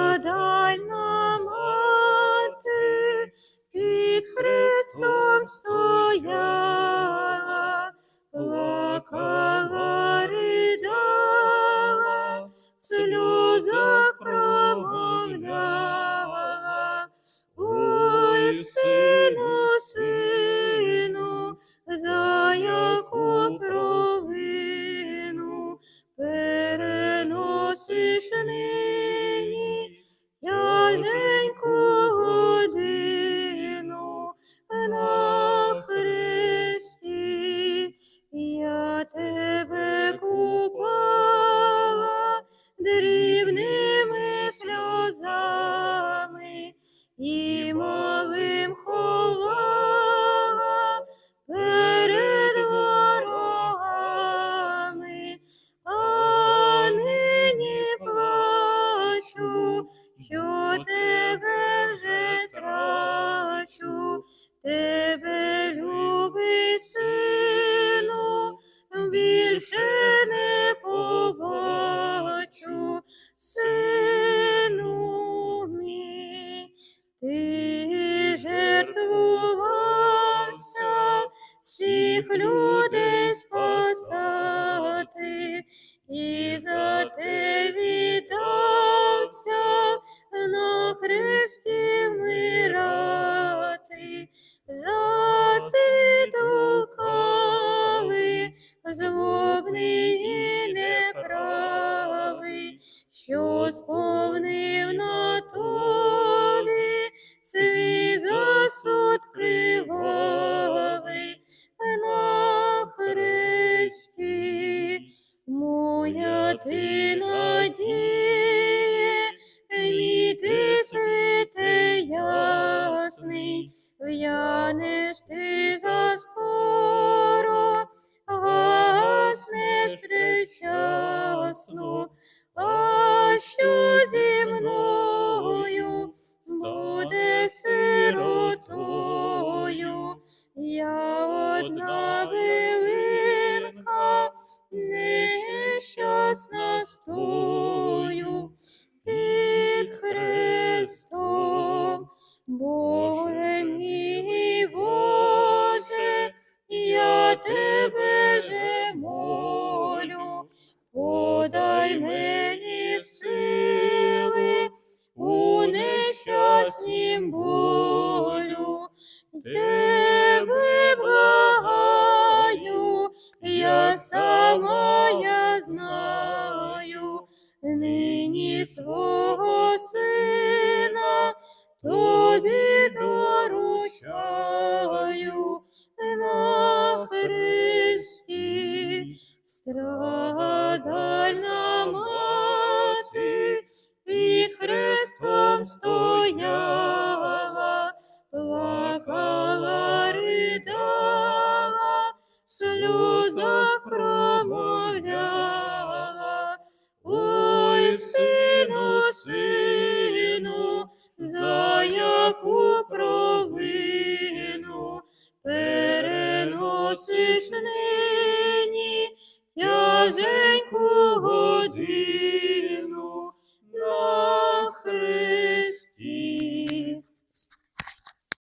Страдальна мати під Христом стояла, плакала, ридала, в сльозах промовляла: ой, сину, сину, за яку провину переносиш нині тяженьку годину на хресті. Я тебе купала дрібними сльозами і малим ховала перед ворогами, а нині плачу, що тебе вже трачу, тебе, любий сину, більше не побачу. Сину мій, ти жертвувався всіх людей спасати, і за те віддався на хресті вмирати. За світ лукавий, злобний і неправий, що сповнив на тобі свій засуд кривавий на хресті. Моя ти надія, мій ти світе ясний, в'янеш ти заскоро, гаснеш причасно. А що зі мною буде сиротою? Я одна билинка, нещасна стою під Христом. Боже мій, Боже, я тебе же молю, подай мені сили у нещаснім болю. Тебе благаю, я сама я знаю, нині свого сина тобі доручаю на хресті. Страдальна мати під Христом стояла, плакала, ридала, в сльозах промовляла: ой, сину, сину, за яку провину переносиш